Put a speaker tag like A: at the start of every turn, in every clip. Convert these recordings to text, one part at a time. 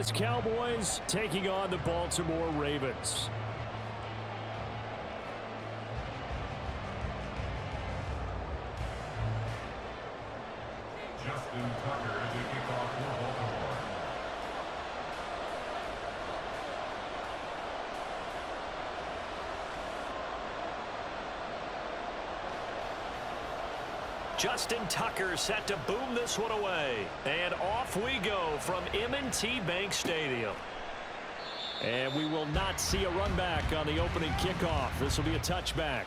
A: Dallas Cowboys taking on the Baltimore Ravens.
B: Justin Tucker to kick off for Baltimore.
A: Justin Tucker set to boom this one away. And off we go from M&T Bank Stadium. And we will not see a run back on the opening kickoff. This will be a touchback.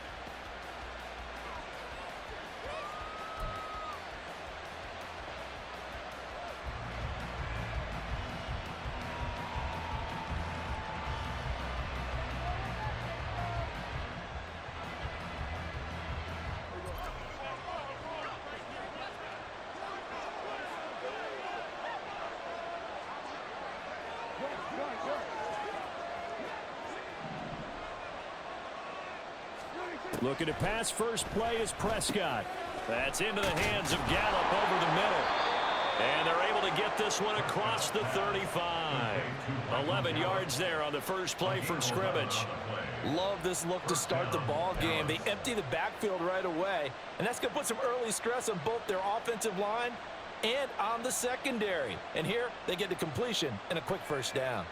A: Looking to pass. First play is Prescott. That's into the hands of Gallup over the middle. And they're able to get this one across the 35. 11 yards there on the first play from scrimmage.
C: Love this look to start the ball game. They empty the backfield right away. And that's going to put some early stress on both their offensive line and on the secondary. And here they get the completion and a quick first down.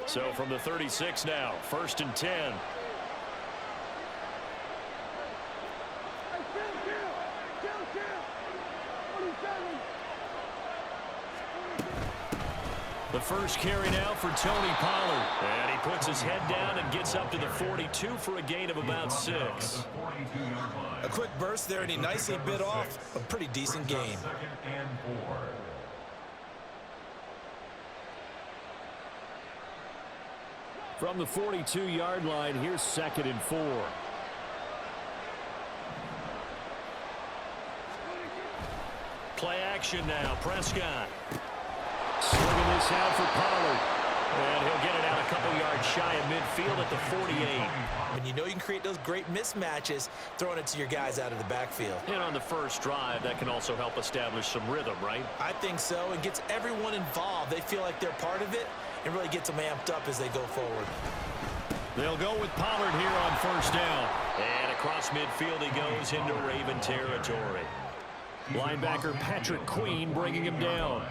A: So from the 36 now, 1st and 10. The first carry now for Tony Pollard. And he puts his head down and gets up to the 42 for a gain of about 6.
C: A quick burst there, and he nicely bit off a pretty decent gain.
A: From the 42-yard line, here's 2nd and 4. Play action now. Prescott. Slinging this out for Pollard. And he'll get it out a couple yards shy of midfield at the 48.
C: When you know you can create those great mismatches, throwing it to your guys out of the backfield.
A: And on the first drive, that can also help establish some rhythm, right?
C: I think so. It gets everyone involved. They feel like they're part of it. It really gets them amped up as they go forward.
A: They'll go with Pollard here on first down. And across midfield he goes into Raven territory. Linebacker Patrick Queen bringing him down.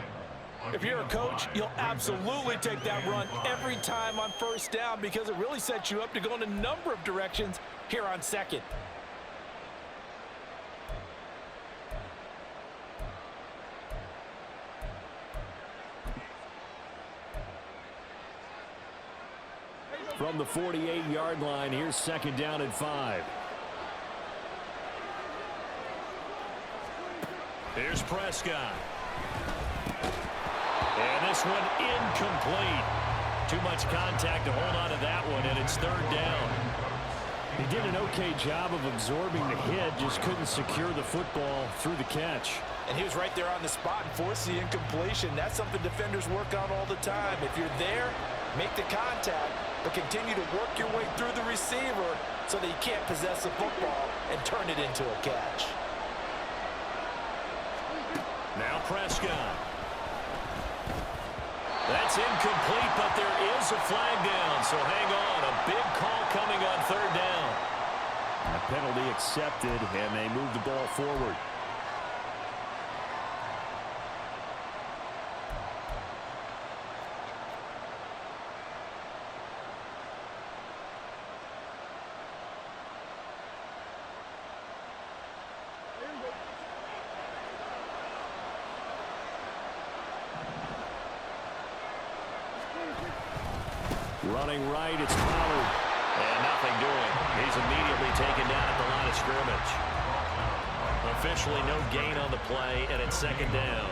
C: If you're a coach, you'll absolutely take that run every time on first down because it really sets you up to go in a number of directions here on second.
A: From the 48-yard line, here's 2nd down and 5. Here's Prescott. And this one incomplete. Too much contact to hold on to that one, and it's 3rd down. He did an okay job of absorbing the hit, just couldn't secure the football through the catch.
C: And he was right there on the spot and forced the incompletion. That's something defenders work on all the time. If you're there, make the contact, but continue to work your way through the receiver so that you can't possess the football and turn it into a catch.
A: Now Prescott. That's incomplete, but there is a flag down, so hang on. A big call coming on 3rd down. A penalty accepted, and they move the ball forward. Running right, it's Pollard. And nothing doing. He's immediately taken down at the line of scrimmage. Officially no gain on the play, and it's 2nd down.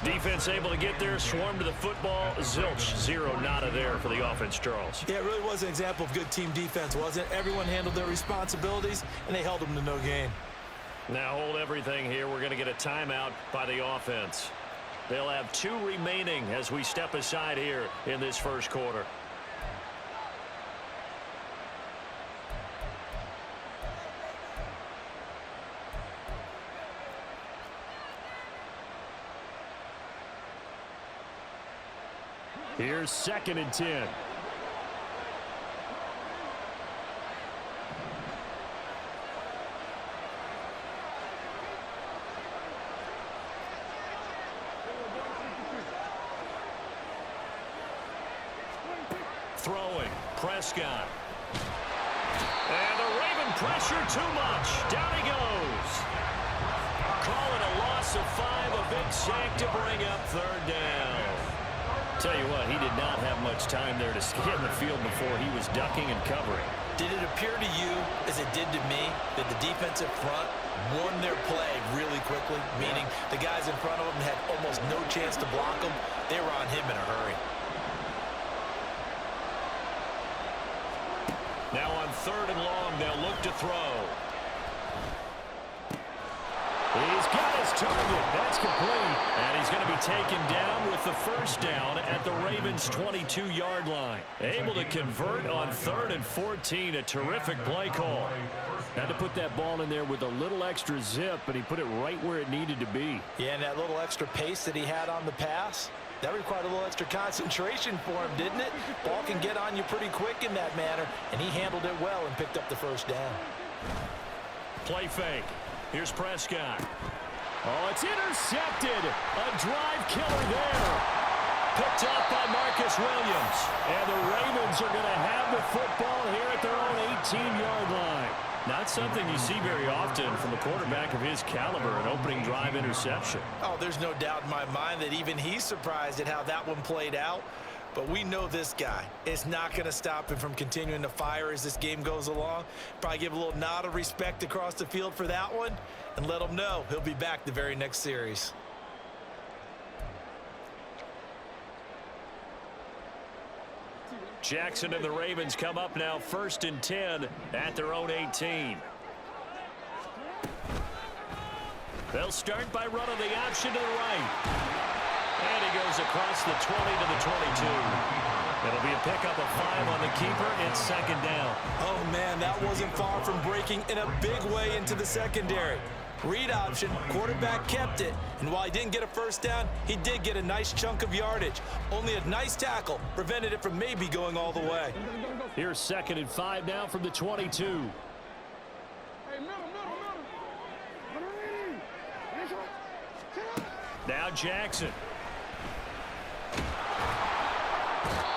A: Defense able to get there, swarm to the football. Zilch, 0 nada there for the offense, Charles.
C: Yeah, it really was an example of good team defense, wasn't it? Everyone handled their responsibilities, and they held them to no gain.
A: Now hold everything here. We're going to get a timeout by the offense. They'll have 2 remaining as we step aside here in this first quarter. Here's 2nd and 10. Throwing, Prescott. And the Raven pressure too much. Down he goes. Call it a loss of 5, a big sack to bring up 3rd down. Tell you what, he did not have much time there to get in the field before he was ducking and covering.
C: Did it appear to you, as it did to me, that the defensive front won their play really quickly, meaning the guys in front of them had almost no chance to block him? They were on him in a hurry.
A: Now on 3rd and long, they'll look to throw. He's got his target. That's complete. And he's going to be taken down with the 1st down at the Ravens' 22-yard line. Able to convert on 3rd and 14. A terrific play call. Had to put that ball in there with a little extra zip, but he put it right where it needed to be.
C: Yeah, and that little extra pace that he had on the pass, that required a little extra concentration for him, didn't it? Ball can get on you pretty quick in that manner, and he handled it well and picked up the 1st down.
A: Play fake. Here's Prescott. Oh, it's intercepted. A drive killer there. Picked up by Marcus Williams. And the Ravens are going to have the football here at their own 18-yard line. Not something you see very often from a quarterback of his caliber, an opening drive interception.
C: Oh, there's no doubt in my mind that even he's surprised at how that one played out. But we know this guy. It's not going to stop him from continuing to fire as this game goes along. Probably give a little nod of respect across the field for that one and let him know he'll be back the very next series.
A: Jackson and the Ravens come up now 1st and 10 at their own 18. They'll start by running the option to the right. And he goes across the 20 to the 22. It'll be a pickup of 5 on the keeper. It's 2nd down.
C: Oh, man, that wasn't far from breaking in a big way into the secondary. Read option, quarterback kept it, and while he didn't get a 1st down, he did get a nice chunk of yardage. Only a nice tackle prevented it from maybe going all the way.
A: Here's 2nd and 5 now from the 22. Now Jackson.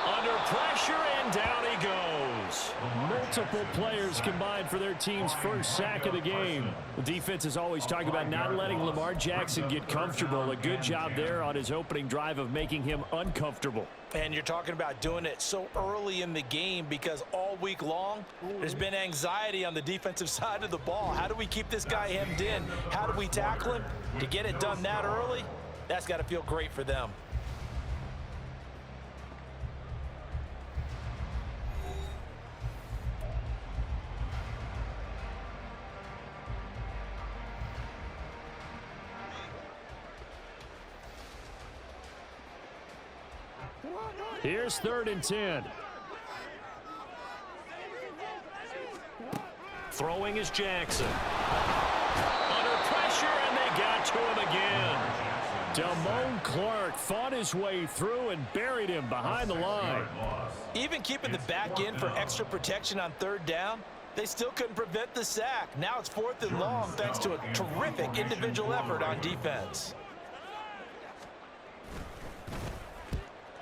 A: Under pressure, and down he goes. Multiple players combined for their team's 1st sack of the game. The defense is always talking about not letting Lamar Jackson get comfortable. A good job there on his opening drive of making him uncomfortable.
C: And you're talking about doing it so early in the game because all week long, there's been anxiety on the defensive side of the ball. How do we keep this guy hemmed in? How do we tackle him? To get it done that early, that's got to feel great for them.
A: Here's 3rd and 10. Throwing is Jackson. Under pressure, and they got to him again. Damone Clark fought his way through and buried him behind the line.
C: Even keeping the back end for extra protection on 3rd down, they still couldn't prevent the sack. Now it's 4th and long thanks to a terrific individual effort on defense.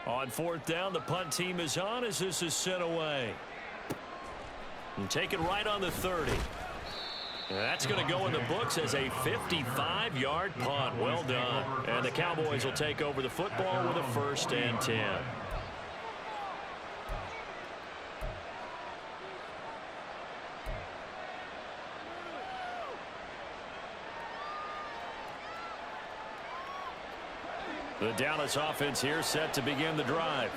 A: On 4th down, the punt team is on as this is sent away. And take it right on the 30. And that's going to go in the books as a 55-yard punt. Well done. And the Cowboys will take over the football with a 1st and 10. The Dallas offense here set to begin the drive.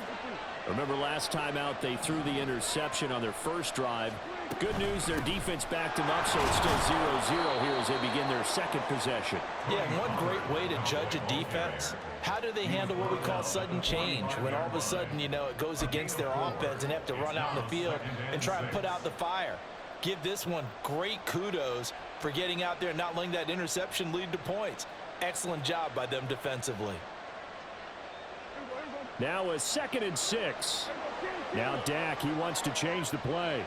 A: Remember last time out they threw the interception on their 1st drive. Good news, their defense backed them up, so it's still 0-0 here as they begin their 2nd possession.
C: Yeah, one great way to judge a defense, how do they handle what we call sudden change? When all of a sudden, you know, it goes against their offense and have to run out in the field and try and put out the fire. Give this one great kudos for getting out there and not letting that interception lead to points. Excellent job by them defensively.
A: Now a 2nd and 6. Now Dak, he wants to change the play.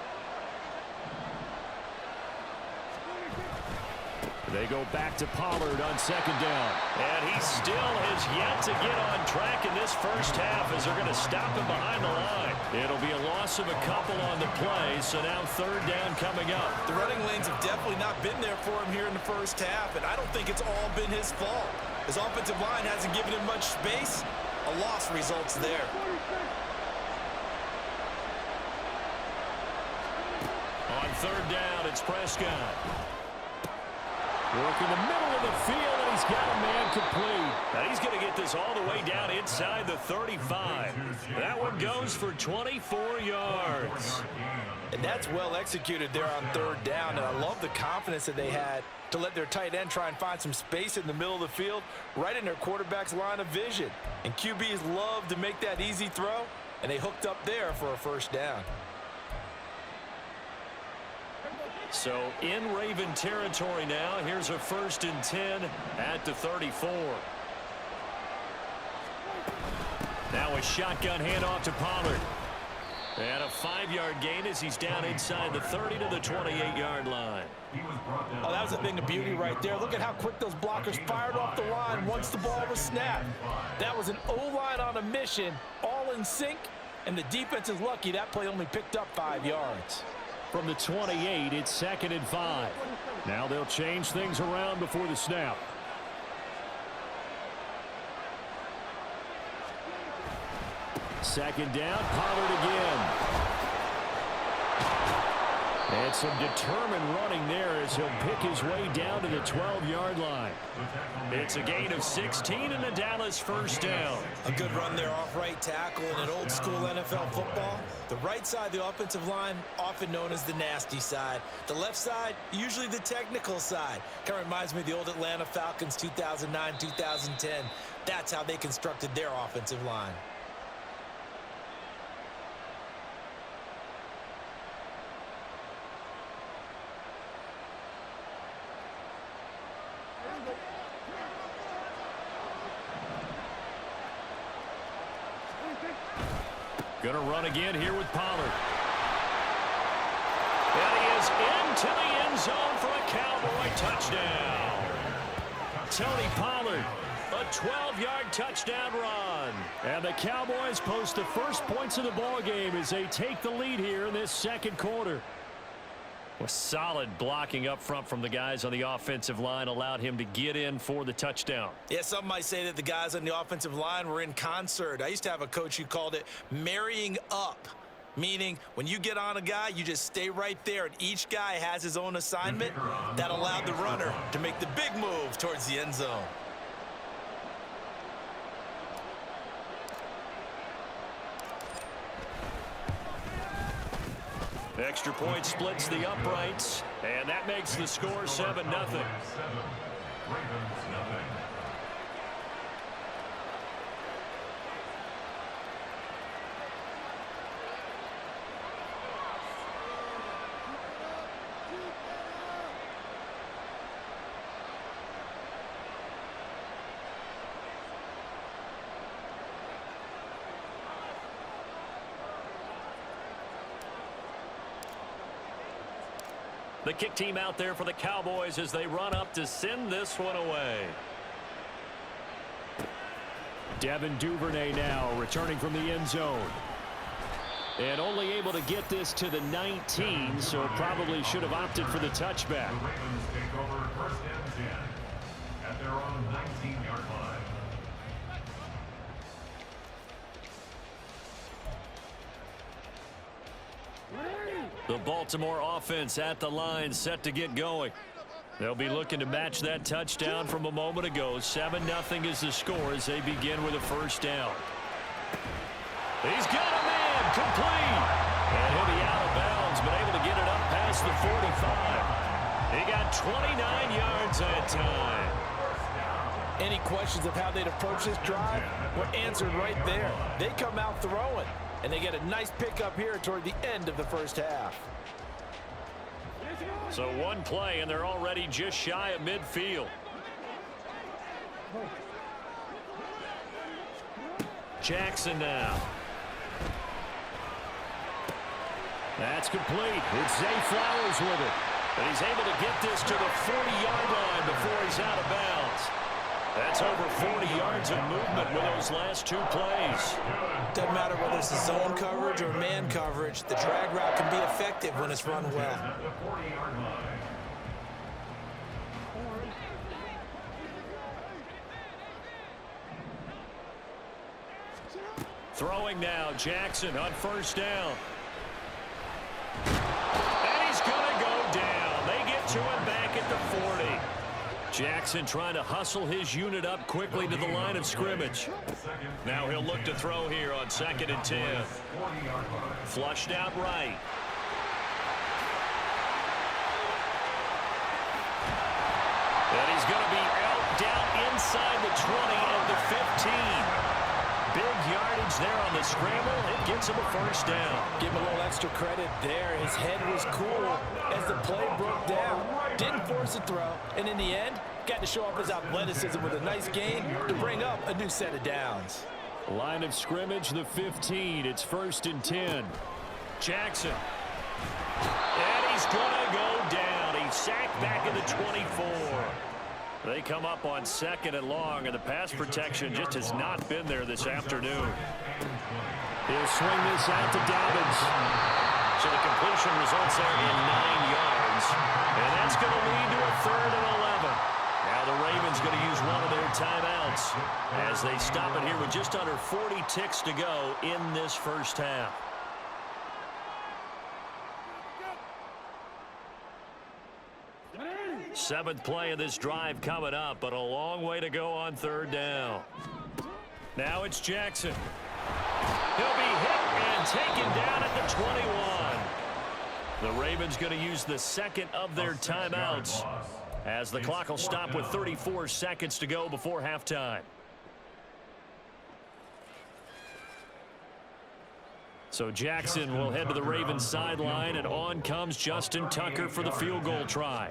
A: They go back to Pollard on 2nd down. And he still has yet to get on track in this first half as they're going to stop him behind the line. It'll be a loss of a couple on the play, so now 3rd down coming up.
C: The running lanes have definitely not been there for him here in the first half, and I don't think it's all been his fault. His offensive line hasn't given him much space. A loss results there.
A: On 3rd down, it's Prescott. Working the middle of the field, and he's got a man complete. Now he's going to get this all the way down inside the 35. That one goes for 24 yards.
C: And that's well executed there on 3rd down, and I love the confidence that they had to let their tight end try and find some space in the middle of the field, right in their quarterback's line of vision. And QBs love to make that easy throw, and they hooked up there for a 1st down.
A: So in Raven territory now. Here's a 1st and 10 at the 34. Now a shotgun handoff to Pollard. And a 5-yard gain as he's down inside the 30 to the 28-yard line.
C: Oh, that was a thing of beauty right there. Look at how quick those blockers fired off the line once the ball was snapped. That was an O-line on a mission, all in sync, and the defense is lucky that play only picked up 5 yards.
A: From the 28, it's 2nd and 5. Now they'll change things around before the snap. Second down, Pollard again. And some determined running there as he'll pick his way down to the 12-yard line. It's a gain of 16 and a Dallas 1st down.
C: A good run there off right tackle in an old-school NFL football. The right side of the offensive line, often known as the nasty side. The left side, usually the technical side. Kind of reminds me of the old Atlanta Falcons 2009-2010. That's how they constructed their offensive line.
A: Going to run again here with Pollard. And he is into the end zone for a Cowboy touchdown. Tony Pollard, a 12-yard touchdown run. And the Cowboys post the first points of the ball game as they take the lead here in this 2nd quarter. With solid blocking up front from the guys on the offensive line allowed him to get in for the touchdown.
C: Yeah, some might say that the guys on the offensive line were in concert. I used to have a coach who called it marrying up, meaning when you get on a guy, you just stay right there, and each guy has his own assignment. That allowed the runner to make the big move towards the end zone.
A: Extra point splits the uprights, and that makes the score 7-0. The kick team out there for the Cowboys as they run up to send this one away. Devin Duvernay now returning from the end zone. And only able to get this to the 19, so probably should have opted for the touchback.
B: The Ravens take over 1st and 10 at their own 19-yard line.
A: The Baltimore offense at the line set to get going. They'll be looking to match that touchdown from a moment ago. 7-0 is the score as they begin with a 1st down. He's got a man complete. And he'll be out of bounds, but able to get it up past the 45. He got 29 yards that time.
C: Any questions of how they'd approach this drive were answered right there. They come out throwing, and they get a nice pickup here toward the end of the first half.
A: So one play, and they're already just shy of midfield. Jackson now. That's complete. It's Zay Flowers with it. But he's able to get this to the 40-yard line before he's out of bounds. That's over 40 yards of movement with those last two plays.
C: Doesn't matter whether it's a zone coverage or man coverage, the drag route can be effective when it's run well.
A: Throwing now, Jackson on first down. And he's going to go down. They get to him back at the 40. Jackson trying to hustle his unit up quickly to the line of scrimmage. Now he'll look to throw here on 2nd and 10. Flushed out right. And he's going to be out down inside the 20 and the 15. Big yardage there on the scramble. It gets him a first down.
C: Give him a little extra credit there. His head was cool as the play broke down. Didn't force a throw. And in the end, got to show off his athleticism with a nice gain to bring up a new set of downs.
A: Line of scrimmage, the 15. It's 1st and 10. Jackson. And he's going to go down. He's sacked back in the 24. They come up on 2nd and long, and the pass protection just has not been there this afternoon. He'll swing this out to Dobbins. So the completion results there in 9 yards. And that's going to lead to a 3rd and 11. Now the Ravens going to use one of their timeouts as they stop it here with just under 40 ticks to go in this first half. Seventh play of this drive coming up, but a long way to go on 3rd down. Now it's Jackson. He'll be hit and taken down at the 21. The Ravens going to use the 2nd of their timeouts as the clock will stop with 34 seconds to go before halftime. So Jackson will head to the Ravens sideline, and on comes Justin Tucker for the field goal try.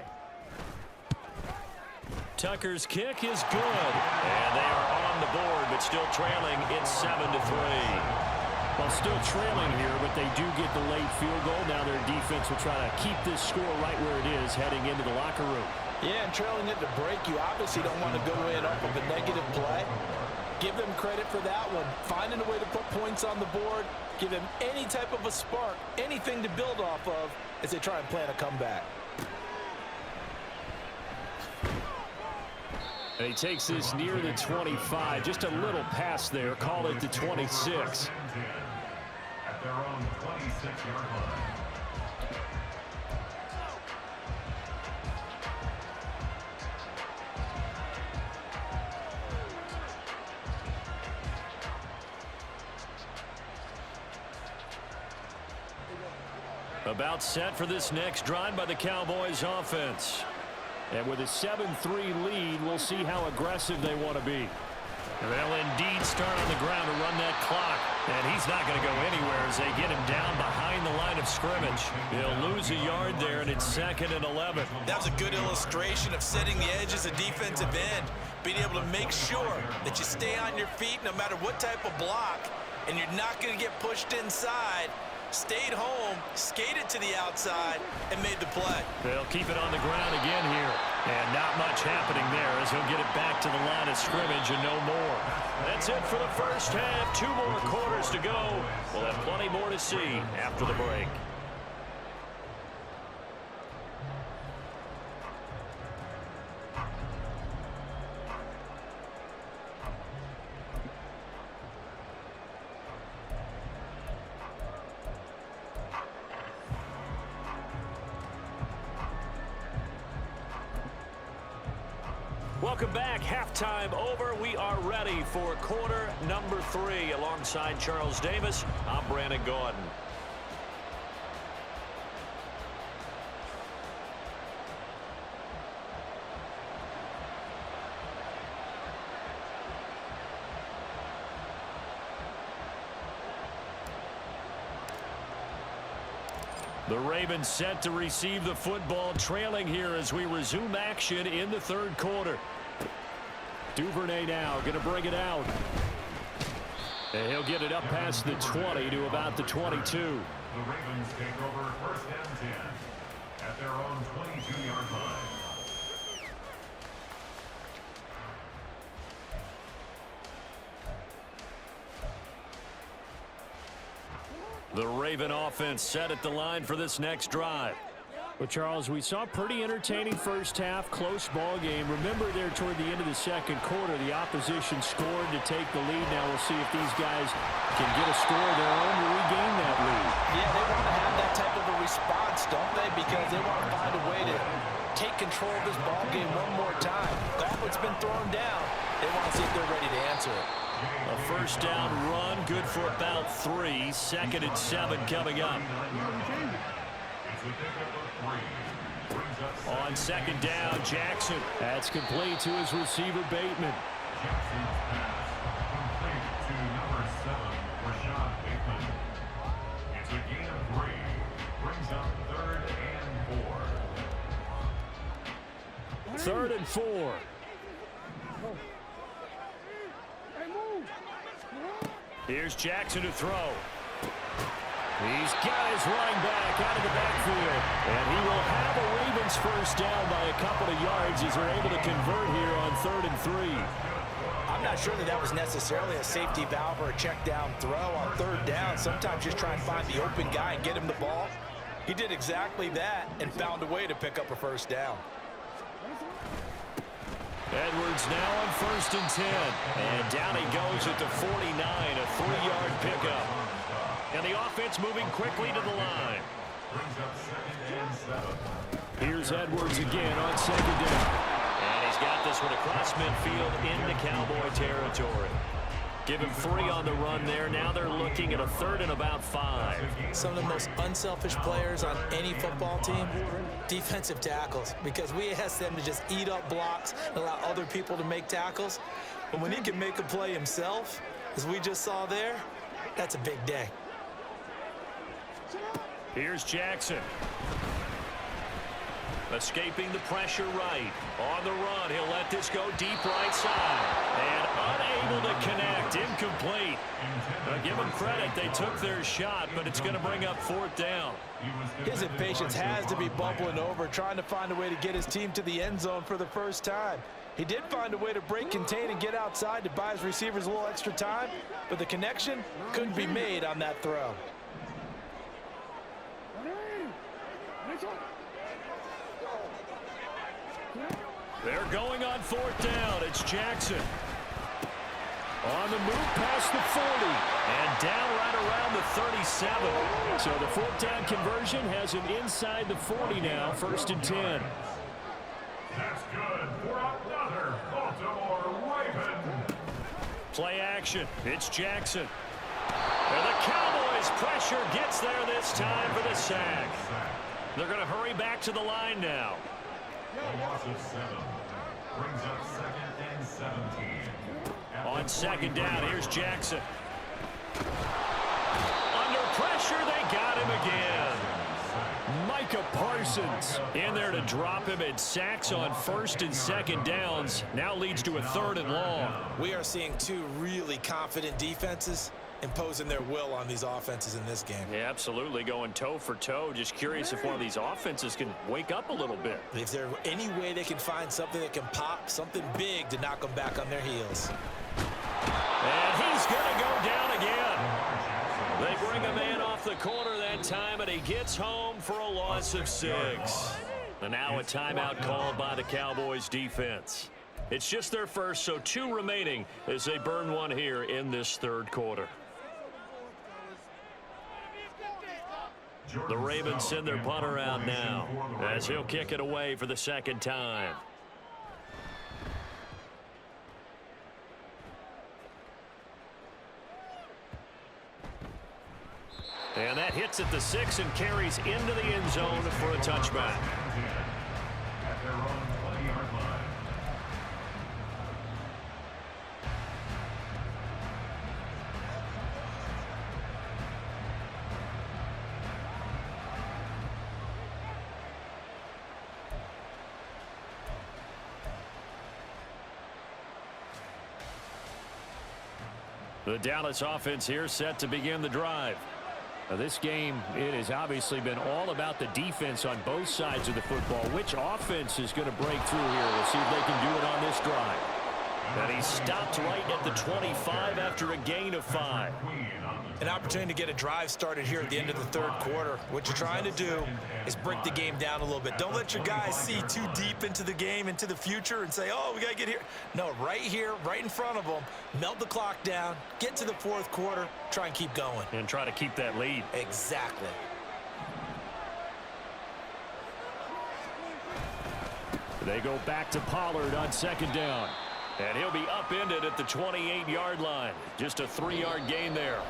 A: Tucker's kick is good, and they are on the board, but still trailing. It's 7-3. Well, still trailing here, but they do get the late field goal. Now their defense will try to keep this score right where it is heading into the locker room.
C: Yeah, and trailing it to break, you obviously don't want to go in off of a negative play. Give them credit for that one. Finding a way to put points on the board, give them any type of a spark, anything to build off of as they try and plan a comeback.
A: And he takes this near the 25. Just a little pass there. Call it the 26.
B: At their own 26-yard line.
A: About set for this next drive by the Cowboys offense. And with a 7-3 lead, we'll see how aggressive they want to be. They'll indeed start on the ground to run that clock. And he's not going to go anywhere as they get him down behind the line of scrimmage. They'll lose a yard there, and it's 2nd and 11.
C: That was a good illustration of setting the edge as a defensive end. Being able to make sure that you stay on your feet no matter what type of block, and you're not going to get pushed inside. Stayed home, skated to the outside, and made the play.
A: They'll keep it on the ground again here. And not much happening there as he'll get it back to the line of scrimmage and no more. That's it for the first half. 2 more quarters to go. We'll have plenty more to see after the break. Welcome back. Halftime over. We are ready for quarter number 3. Alongside Charles Davis, I'm Brandon Gordon. The Ravens set to receive the football, trailing here as we resume action in the 3rd quarter. Duvernay now going to bring it out. And he'll get it up past the 20 to about the 22.
B: The Ravens take over first and 10 at their own 22-yard line.
A: The Raven offense set at the line for this next drive.
D: Well, Charles, we saw a pretty entertaining first half, close ball game. Remember there toward the end of the second quarter, the opposition scored to take the lead. Now we'll see if these guys can get a score of their own to regain that lead.
C: Yeah, they want to have that type of a response, don't they? Because they want to find a way to take control of this ball game one more time. Gauntlet's been thrown down. They want to see if they're ready to answer it.
A: A first down run, good for about 3. 2nd and 7 coming up. On 2nd down, Jackson.
D: That's complete to his receiver, Bateman.
B: Jackson's pass complete to number 7, Rashad Bateman. It's a gain of 3. Brings up 3rd and 4.
D: 3rd and 4.
A: Here's Jackson to throw. He's got his running back out of the backfield. And he will have a Ravens first down by a couple of yards as they're able to convert here on 3rd and 3.
C: I'm not sure that was necessarily a safety valve or a check down throw on 3rd down. Sometimes just try and find the open guy and get him the ball. He did exactly that and found a way to pick up a first down.
A: Edwards now on 1st and 10. And down he goes at the 49, a 3-yard pickup. And the offense moving quickly to the line.
B: Brings up 2nd and 7.
D: Here's Edwards again on 2nd down.
A: And he's got this one across midfield into Cowboy territory. Give him 3 on the run there. Now they're looking at a 3rd and about 5.
E: Some of the most unselfish players on any football team, defensive tackles, because we ask them to just eat up blocks and allow other people to make tackles. But when he can make a play himself, as we just saw there, that's a big day.
A: Here's Jackson. Escaping the pressure right. On the run, he'll let this go deep right side. And unable to connect. Incomplete. Give them credit. They took their shot, but it's going to bring up 4th down.
C: His impatience has to be bubbling over, trying to find a way to get his team to the end zone for the first time. He did find a way to break, contain, and get outside to buy his receivers a little extra time, but the connection couldn't be made on that throw.
A: They're going on 4th down. It's Jackson. On the move past the 40. And down right around the 37.
D: So the 4th down conversion has him inside the 40 now. 1st and 10.
B: That's good for another Baltimore Raven.
A: Play action. It's Jackson. And the Cowboys pressure gets there this time for the sack. They're going to hurry back to the line now.
B: A loss of 7. Brings up 2nd and 17.
A: On 2nd down, here's Jackson. Under pressure, they got him again. Micah Parsons in there to drop him, and sacks on 1st and 2nd downs. Now leads to a 3rd and long.
C: We are seeing 2 really confident defenses imposing their will on these offenses in this game.
A: Yeah, absolutely, going toe for toe. Just curious if one of these offenses can wake up a little bit.
C: Is there any way they can find something that can pop, something big to knock them back on their heels?
A: And he's going to go down again. They bring a man off the corner that time, and he gets home for a loss of 6. And now a timeout called by the Cowboys defense. It's just their first, so 2 remaining as they burn one here in this 3rd quarter. The Ravens send their punter out now as he'll kick it away for the 2nd time. And that hits at the 6 and carries into the end zone for a touchback.
B: At their own 20-yard line.
D: The Dallas offense here set to begin the drive. Now this game, it has obviously been all about the defense on both sides of the football. Which offense is going to break through here? We'll see if they can do it on this drive. And he stopped right at the 25 after a gain of 5.
E: An opportunity to get a drive started here at the end of the third quarter. What you're trying to do is break the game down a little bit. Don't let your guys see too deep into the game, into the future, and say, oh, we got to get here. No, right here, right in front of them, melt the clock down, get to the fourth quarter, try and keep going.
D: And try to keep that lead.
E: Exactly.
D: They go back to Pollard on second down. And he'll be upended at the 28-yard line. Just a 3-yard gain there.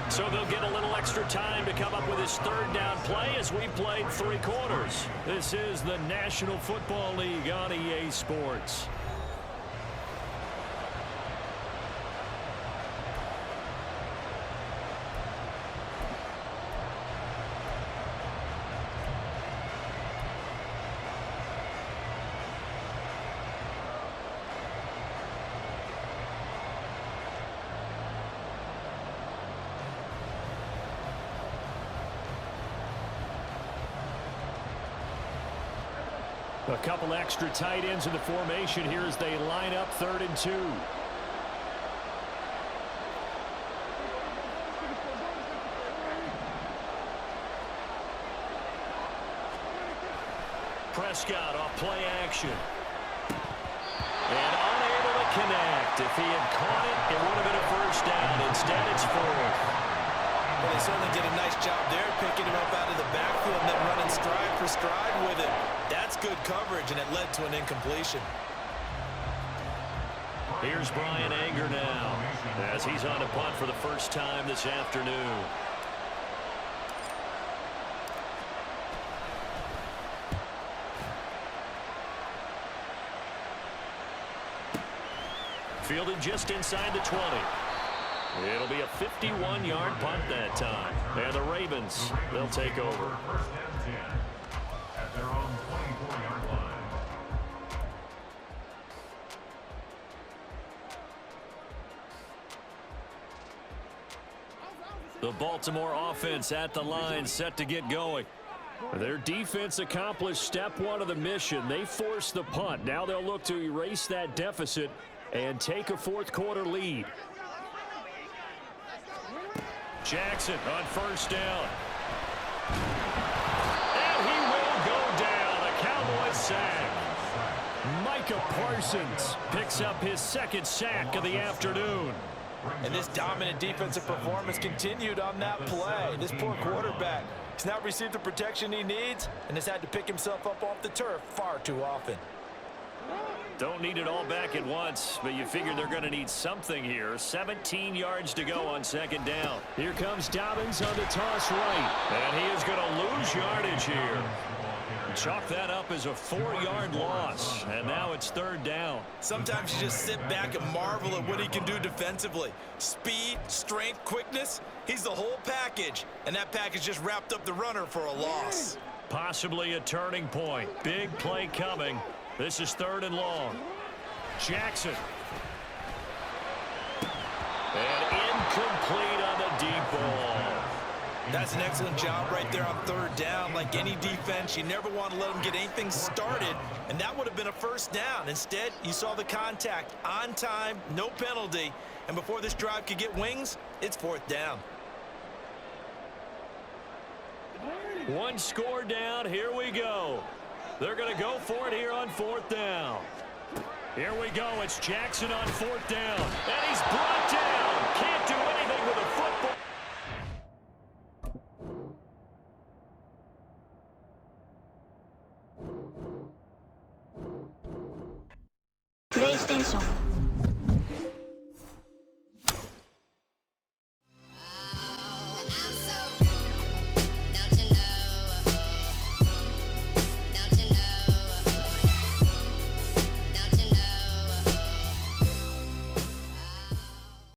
D: So they'll get a little extra time to come up with his third down play as we played 3 quarters. This is the National Football League on EA Sports. A couple extra tight ends in the formation here as they line up 3rd and 2. Prescott off play action. And unable to connect. If he had caught it, it would have been a first down. Instead, it's 4th.
E: Well, they certainly did a nice job there, picking him up out of the backfield and then running stride for stride with it. That's good coverage, and it led to an incompletion.
D: Here's Brian Anger now as he's on a punt for the first time this afternoon. Fielded just inside the 20. It'll be a 51-yard punt that time. And the Ravens, they'll take over.
B: First and 10 at their own 24-yard line.
D: The Baltimore offense at the line set to get going. Their defense accomplished step 1 of the mission. They forced the punt. Now they'll look to erase that deficit and take a fourth quarter lead. Jackson on first down. And he will go down. A Cowboys sack. Micah Parsons picks up his second sack of the afternoon.
C: And this dominant defensive performance continued on that play. This poor quarterback has not received the protection he needs and has had to pick himself up off the turf far too often.
D: Don't need it all back at once, but you figure they're going to need something here. 17 yards to go on second down. Here comes Dobbins on the toss right. And he is going to lose yardage here. Chalk that up as a 4-yard loss. And now it's 3rd down.
E: Sometimes you just sit back and marvel at what he can do defensively. Speed, strength, quickness. He's the whole package. And that package just wrapped up the runner for a loss.
D: Possibly a turning point. Big play coming. This is 3rd and long. Jackson. And incomplete on the deep ball.
E: That's an excellent job right there on 3rd down. Like any defense, you never want to let them get anything started, and that would have been a first down. Instead, you saw the contact on time, no penalty, and before this drive could get wings, it's 4th down.
D: One score down. Here we go. They're going to go for it here on 4th down. Here we go. It's Jackson on 4th down. And he's brought down. Can't do anything with a football.
F: PlayStation